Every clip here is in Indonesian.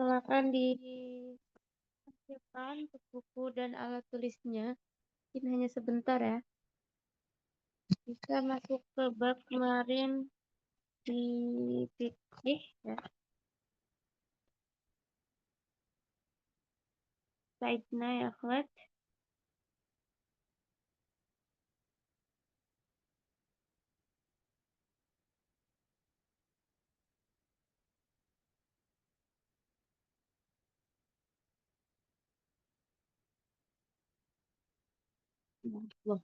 silakan disiapkan untuk buku dan alat tulisnya. Ini hanya sebentar ya. Bisa masuk ke bab kemarin di fikih ya. Saidna ya, akhwat. Loh.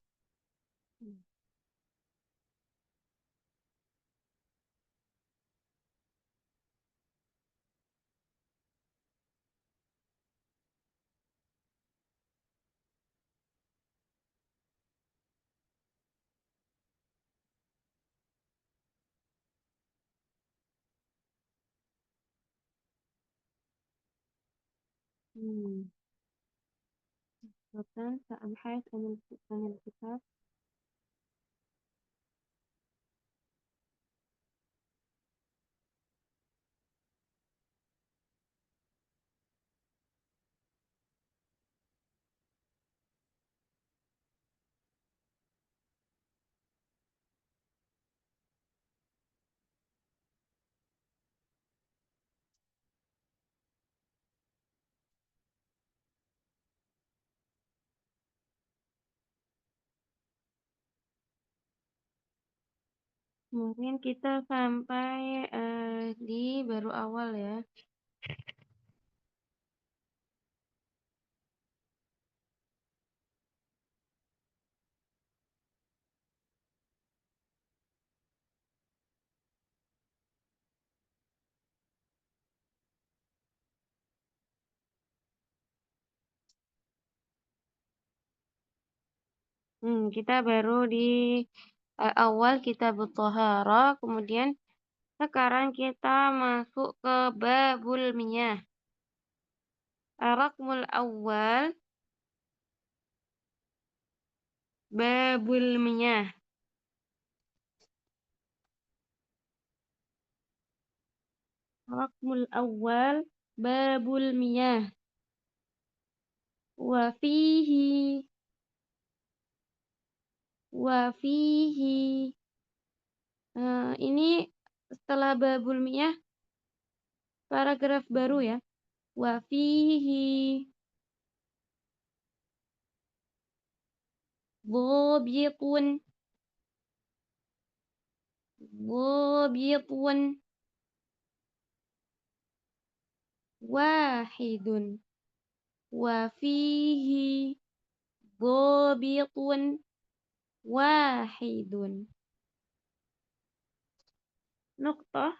Silakan Kak ambil kitab. Mungkin kita sampai di baru awal ya. Kita baru di awal kitab Thaharah, kemudian sekarang kita masuk ke babul miyah. Ar-raqmul awal, babul miyah. Ar-raqmul awal, babul miyah. Wa fihi, wa fihi. Ini setelah babul miyah, paragraf baru ya. Wa fihi dhabitun, dhabitun wahidun. Wa fihi dhabitun wahidun. Nuqtah.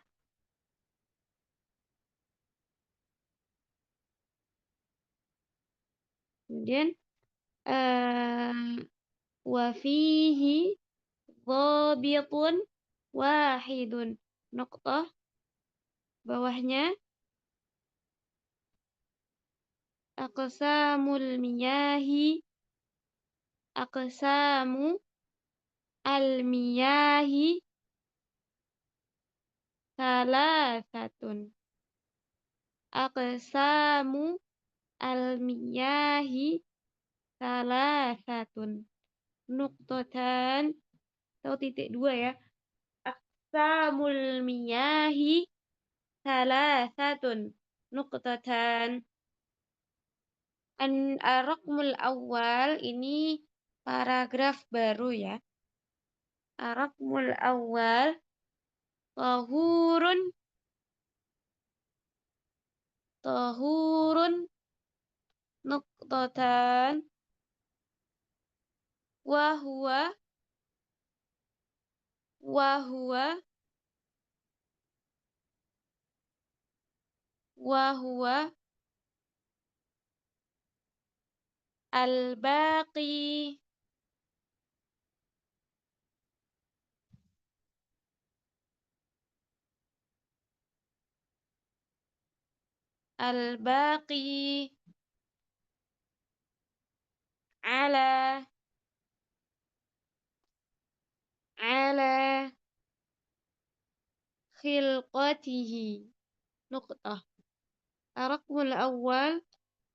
Kemudian wa fihi dhabitun wahidun. Nuqtah. Bawahnya aqsamul miyahi, aqsamu al-miyahi salasatun. Aqsamu al-miyahi salasatun. Nuqtatan atau titik dua ya. Aqsamul miyahi salasatun. Nuqtatan. Ar-raqmul awal ini paragraf baru ya. Ar-raqmul awal tahurun, tahurun nuqtatan wa huwa al-baqi, al-baqi ala khilqatihi. Nuqtah. Ar-raqmul awal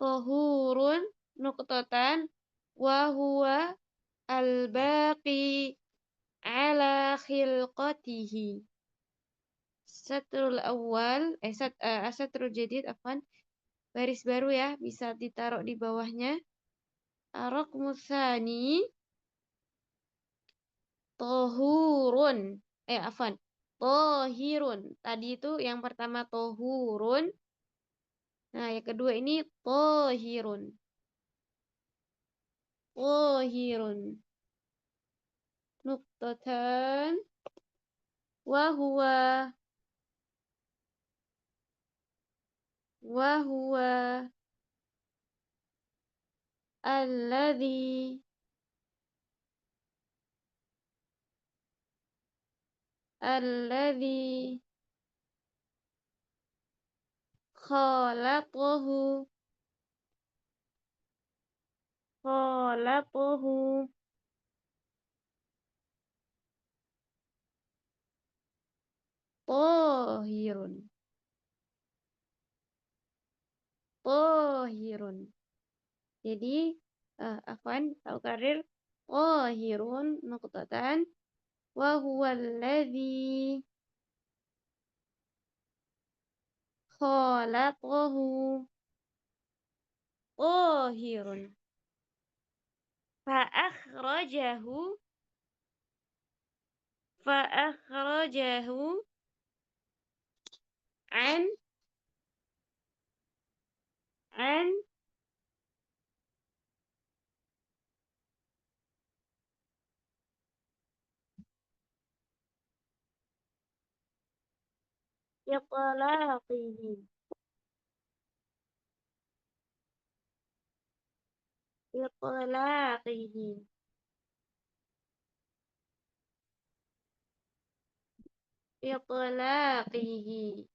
tahurun nuqtatan wa huwa al-baqi ala khilqatihi. Satrul awal satrul jadid afwan, baris baru ya, bisa ditaruh di bawahnya. Ar-raqmus tsani tahurun afwan, tahirun. Tadi itu yang pertama tahurun. Nah, yang kedua ini tahirun. Tahirun. Nuqtatan wa huwa alladzi khalaqahu khalaqahu tahirun. Tahirun. Jadi afwan, al-karir tahirun nuqtatan wa huwa alladzi khalaqahu tahirun. Fa'akhrajahu an an itlaqihi itlaqihi itlaqihi.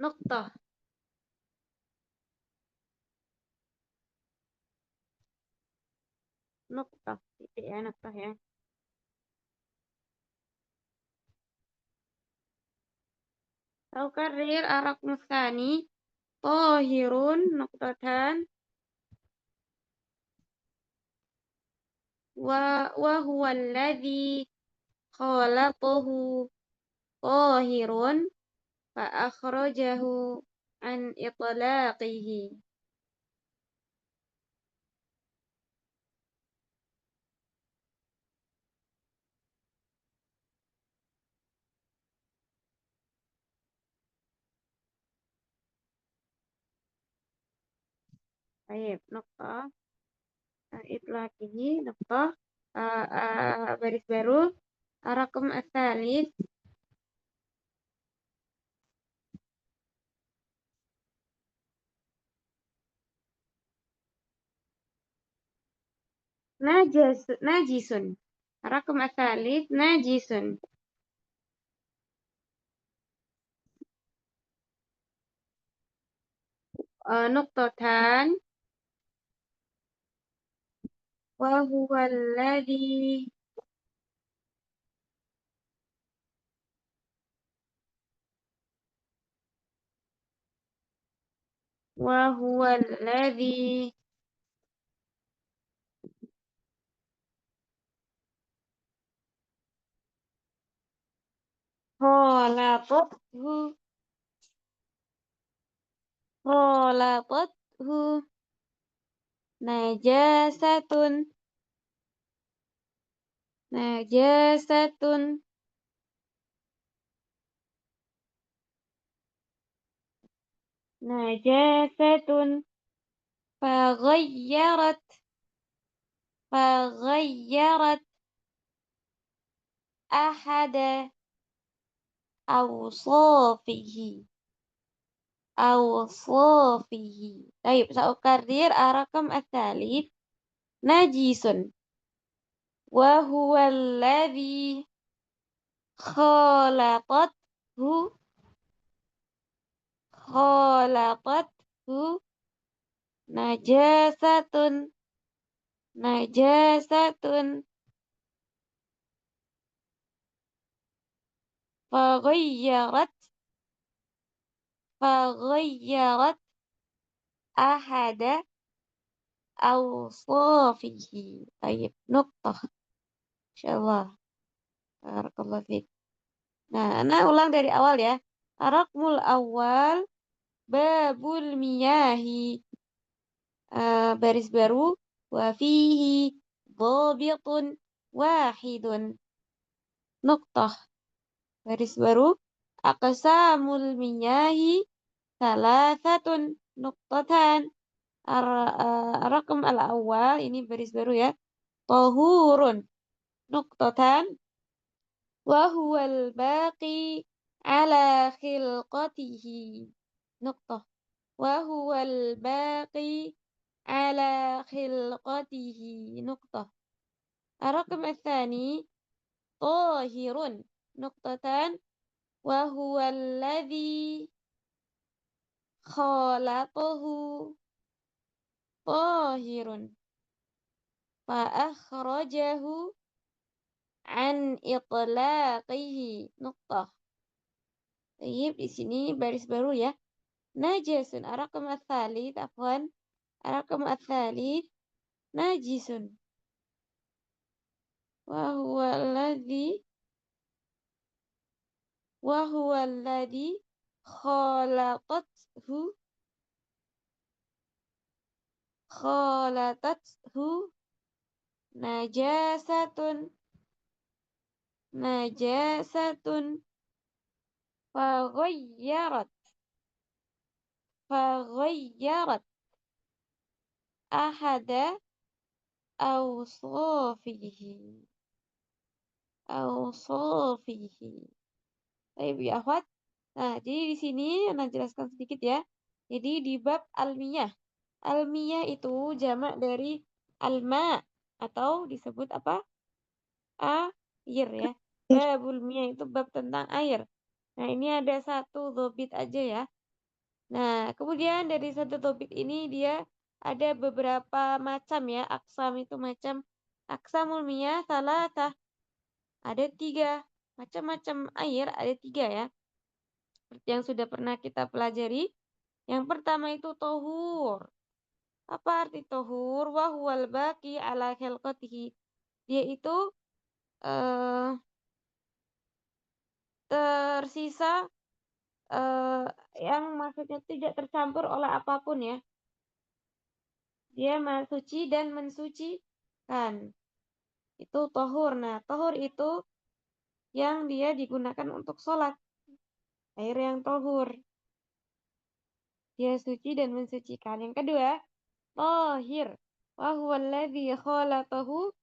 Nuqtah. Nuqtah. Titik ya, nuqtah ya. Al-karir ar-raqmus tsani tahirun nuqtatan wa huwa alladzi khalaqahu tahirun fa akhrajahu an itlaqihi. Baik, nuqtah itlaqihi nuqtah baris baru raqam ats-tsalits najisun. Raqam ats-tsalits najisun. Nuqtatan wa huwa alladzi khalaqathu khalaqathu najasatun najasatun najasatun faghayyarat faghayyarat ahada awsafihi awsafihi. Baik, sa'ukarrir ar-raqam ats-tsalits najisun wa huwa alladzi khalaqathu khalaqathu najasatun najasatun فغيرت فغيرت أحد أوصافه. طيب نقطة إن شاء الله. Barakallahu fiik. Nah, Ana ulang dari awal ya. Arakmul awal babul miyahi. Baris baru wa fihi dhabitun wahidun. Nuqtah. Baris baru aqsamul miyahi salasatun nuqtatan. Rakam al-awwal ini baris baru ya. Tahurun nuqtatan wa huwal baqi ala khilqatihi. Nuqtah. Wa huwal baqi ala khilqatihi. Nuqtah. الرقم الثاني طاهر نقطتان وهو الذي خالطه طاهر فأخرجه عن إطلاقه. Nuqtah. Baik, di sini baris baru ya. Najasun. Ar-raqam ats-tsalits, afwan. Ar-raqam ats-tsalits najisun. Wa huwa alladzi khalatathu najasatun faghayyarat ahada awsafihi. Baik ya akhwat. Nah, jadi di sini Ana jelaskan sedikit ya. Jadi di bab almiyah. Almiyah itu jamak dari alma atau disebut apa? Air ya. Babul miyah itu bab tentang air. Nah, ini ada satu dhobit aja ya. Nah, kemudian dari satu topik ini dia ada beberapa macam ya. Aksam itu macam aksamul miyah salatah. Ada 3. Macam-macam air ada 3 ya. Seperti yang sudah pernah kita pelajari. Yang pertama itu tohur. Apa arti tohur? Wahuwal baqi ala khalqatihi. Dia itu tersisa yang maksudnya tidak tercampur oleh apapun ya. Dia suci dan mensucikan. Itu tohur. Nah, tohur itu yang dia digunakan untuk sholat. Air yang tohur. Dia suci dan mensucikan. Yang kedua, tohir. Wahuwaladzi khalatahu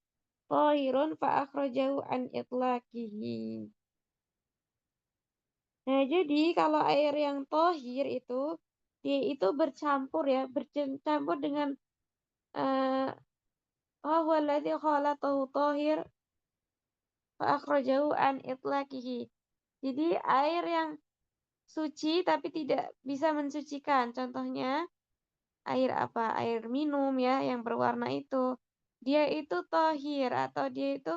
tohirun fa'akhrajahu an itlaqihi. Nah, jadi kalau air yang tohir itu, dia itu bercampur ya, bercampur dengan wahuwaladzi khalatahu tohir fa'akhrajahu an itlaqihi. Jadi air yang suci tapi tidak bisa mensucikan. Contohnya air apa? Air minum ya yang berwarna itu. Dia itu tohir atau dia itu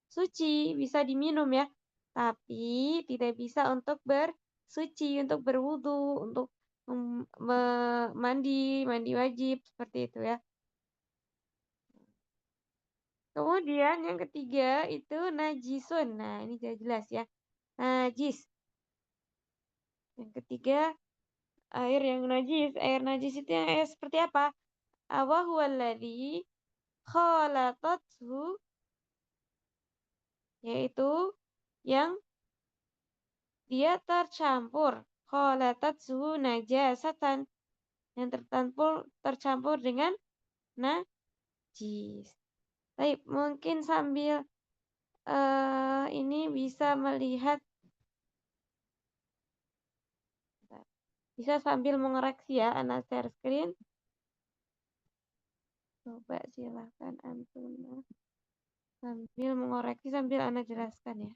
suci, bisa diminum ya. Tapi tidak bisa untuk bersuci, untuk berwudu, untuk mandi wajib seperti itu ya. Kemudian yang ketiga itu najisun. Nah, ini sudah jelas ya. Najis. Yang ketiga air yang najis. Air najis itu yang seperti apa? Awahualladzi khalatathu, yaitu yang dia tercampur. Khalatathu najasatan, yang tercampur dengan najis. Baik, mungkin sambil ini bisa melihat, bisa sambil mengoreksi ya, Ana share screen. Coba silahkan antum sambil mengoreksi sambil Ana jelaskan ya.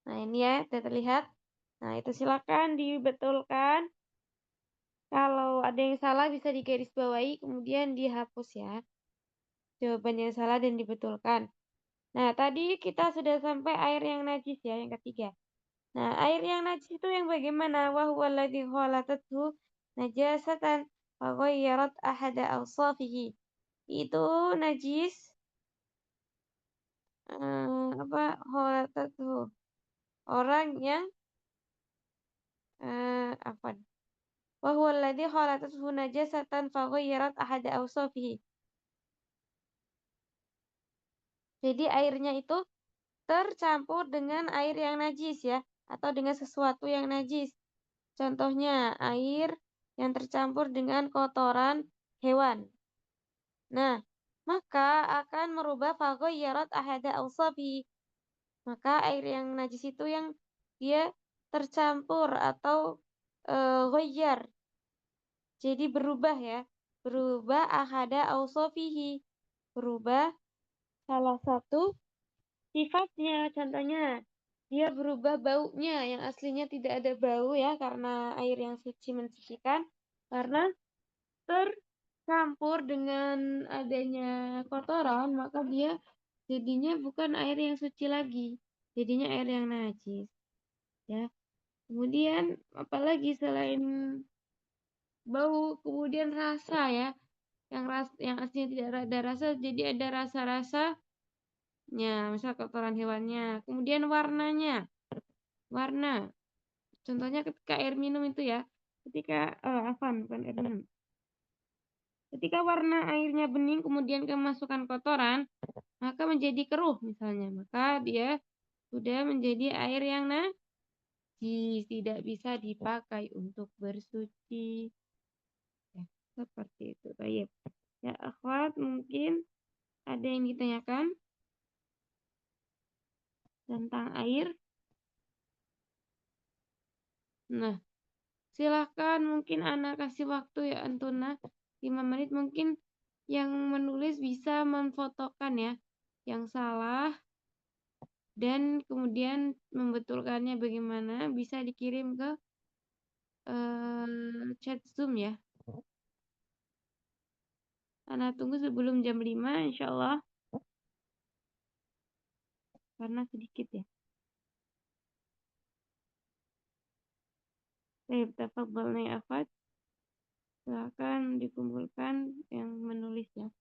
Nah, ini ya, sudah terlihat. Nah, itu silakan dibetulkan. Kalau ada yang salah bisa digarisbawahi, kemudian dihapus ya. Jawaban yang salah dan dibetulkan. Nah, tadi kita sudah sampai air yang najis ya, yang ketiga. Nah, air yang najis itu yang bagaimana? Wa huwa alladhi khalatathu najasatan wa ghayyarat ahada awsafihi. Itu najis apa khalatathu orang yang apa? Wa huwa alladhi khalatathu najasatan fa ghayyarat ahada awsafihi. Jadi airnya itu tercampur dengan air yang najis ya, atau dengan sesuatu yang najis. Contohnya air yang tercampur dengan kotoran hewan. Nah, maka akan merubah faghayyarat ahada awsafi. Maka air yang najis itu yang dia tercampur atau ghayyar. Jadi berubah ya. Berubah ahada awsafihi. Berubah salah satu sifatnya. Contohnya dia berubah baunya yang aslinya tidak ada bau ya karena air yang suci mensucikan karena tercampur dengan adanya kotoran, maka dia jadinya bukan air yang suci lagi, jadinya air yang najis, ya. Kemudian apalagi selain bau, kemudian rasa ya, yang aslinya tidak ada rasa, jadi ada rasa-rasanya, misal kotoran hewannya. Kemudian warnanya, warna. Contohnya ketika air minum itu ya, ketika afan bukan air minum. Ketika warna airnya bening kemudian kemasukan kotoran, maka menjadi keruh misalnya. Maka dia sudah menjadi air yang najis, tidak bisa dipakai untuk bersuci. Ya, seperti itu. Baik. Ya, akhwat, mungkin ada yang ditanyakan tentang air. Nah, silahkan mungkin Ana kasih waktu ya Antuna 5 menit mungkin yang menulis bisa memfotokan ya yang salah dan kemudian membetulkannya bagaimana bisa dikirim ke chat Zoom ya. Ana tunggu sebelum jam 5 insya Allah karena sedikit ya. Saya tafadhol nih Afat. Silakan dikumpulkan yang menulis ya.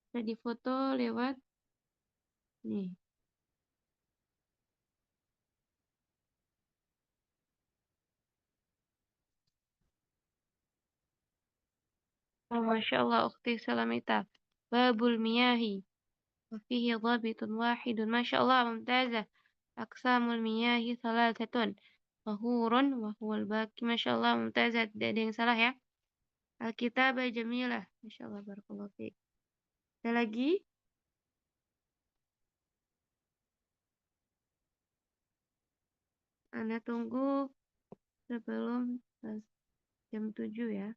Bisa difoto lewat nih. Oh, Masya Allah, Ukhti Salamita. Babul miyahi. وفيه ضابط واحد ما شاء الله ممتازة أقسام المياه ثلاثة طهور وهو الباقي ما شاء الله ممتازة tidak ada yang salah ya Alkitabah jamilah Masya Allah barakallahu fiik ada lagi Anda tunggu sebelum jam 7 ya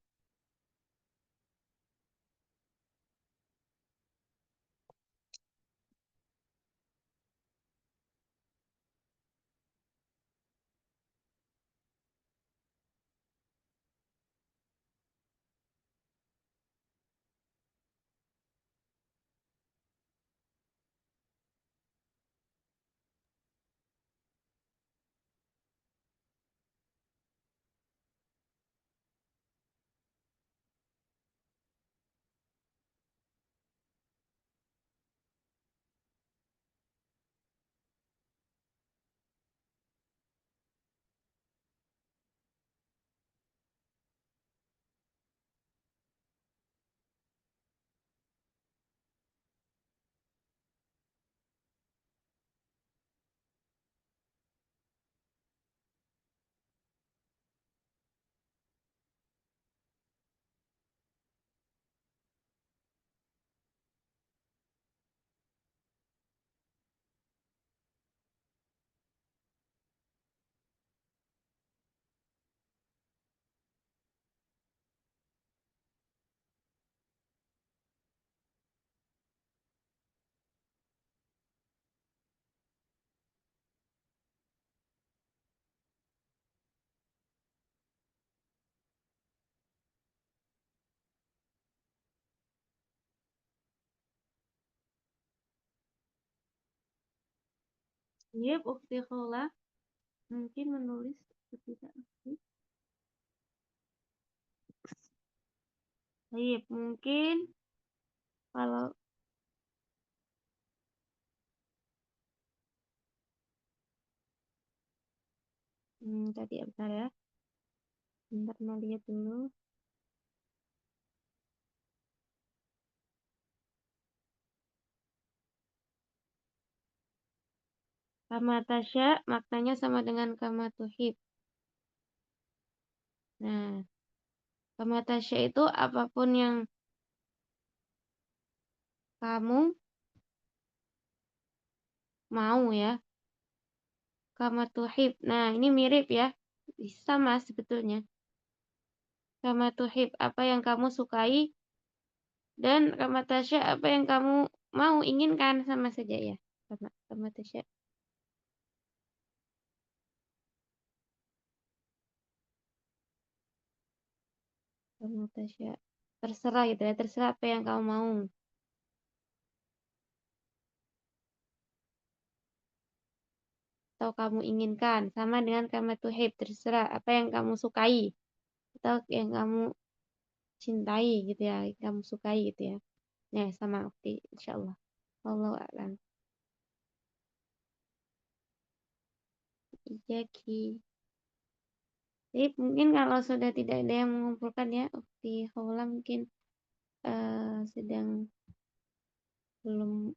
Yep, Ukti Khola mungkin menulis ketika Ukti. Yep, mungkin kalau tadi bentar ya. Bentar mau lihat dulu. Kama tasya maknanya sama dengan kama tuhib. Nah, kama tasya itu apapun yang kamu mau ya. Kama tuhib. Nah, ini mirip ya. Sama sebetulnya. Kama tuhib, apa yang kamu sukai. Dan kama tasya, apa yang kamu mau inginkan, sama saja ya. Kama tasya. Kama tasya. Terserah gitu ya. Terserah apa yang kamu mau. Atau kamu inginkan. Sama dengan kama tuhib. Terserah apa yang kamu sukai. Atau yang kamu cintai gitu ya. Yang kamu sukai gitu ya. Nah, sama Ukti. InsyaAllah. Wallahu a'lam. Ijaki. Jadi mungkin kalau sudah tidak ada yang mengumpulkan ya, Ukti Haula mungkin sedang belum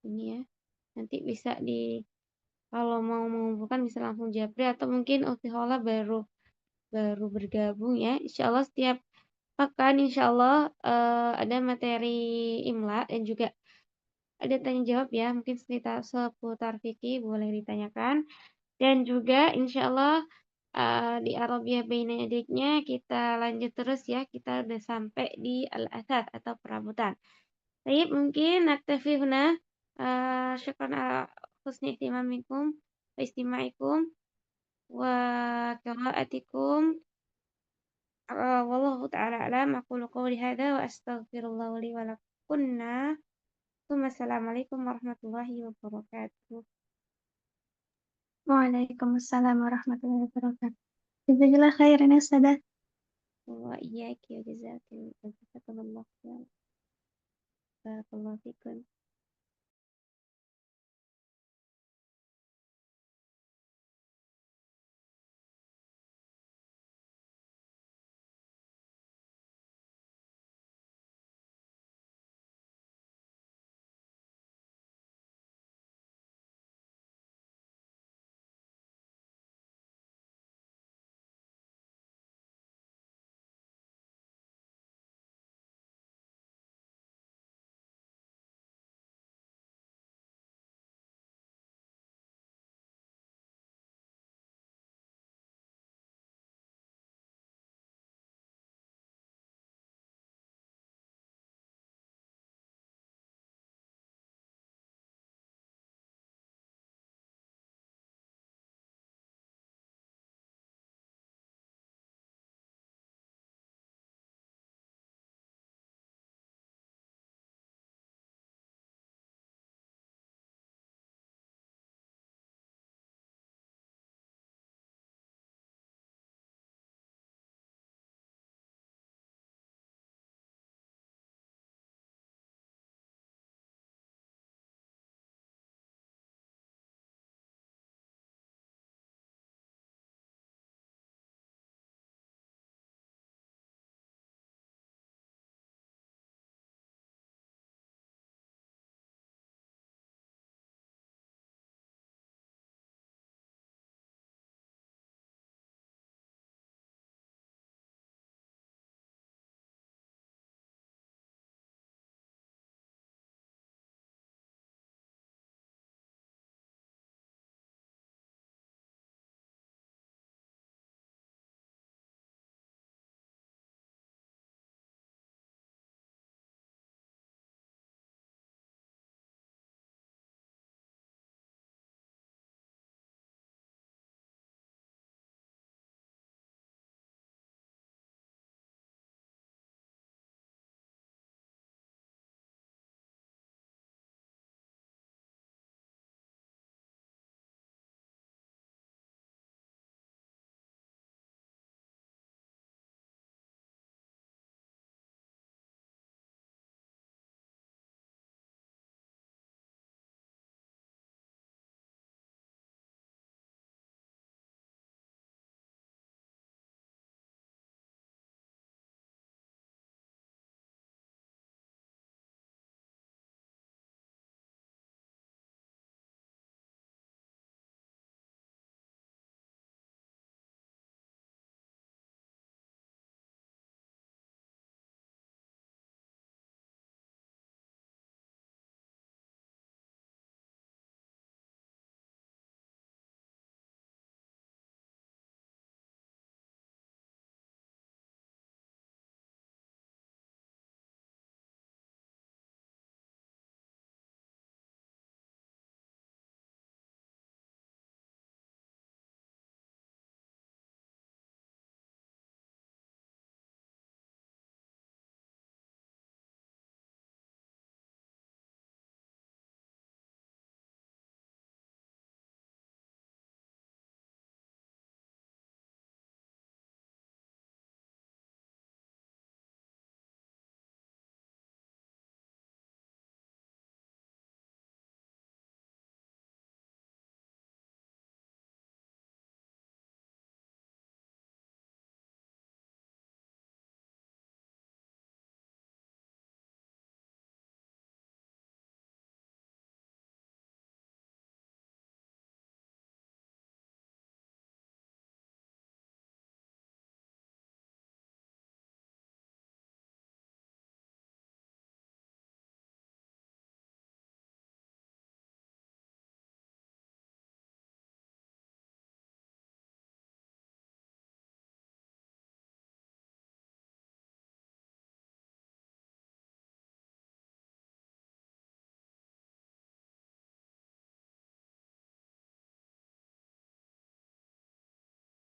ini ya. Nanti bisa kalau mau mengumpulkan bisa langsung japri atau mungkin Ukti Haula baru bergabung ya. Insya Allah setiap pekan insya Allah ada materi imla dan juga ada tanya jawab ya. Mungkin seputar fikih boleh ditanyakan. Dan juga insya Allah di Arabiyah Baina Yadiknya kita lanjut terus ya. Kita udah sampai di Al-Athar atau perabotan. Baik, mungkin naktafi huna. Syukran ala husni ihtimamikum wa istima'ikum wa qiraatikum. Wallahu ta'ala alam. Aqulu qawli hadza wa astaghfirullah li wa lakunna. Assalamualaikum warahmatullahi wabarakatuh. Waalaikumsalam warahmatullahi wabarakatuh. Jazakallah khairan ya Ustazah. Wa iyyaki wa jazakallahu khairan. Barakallahu fikum.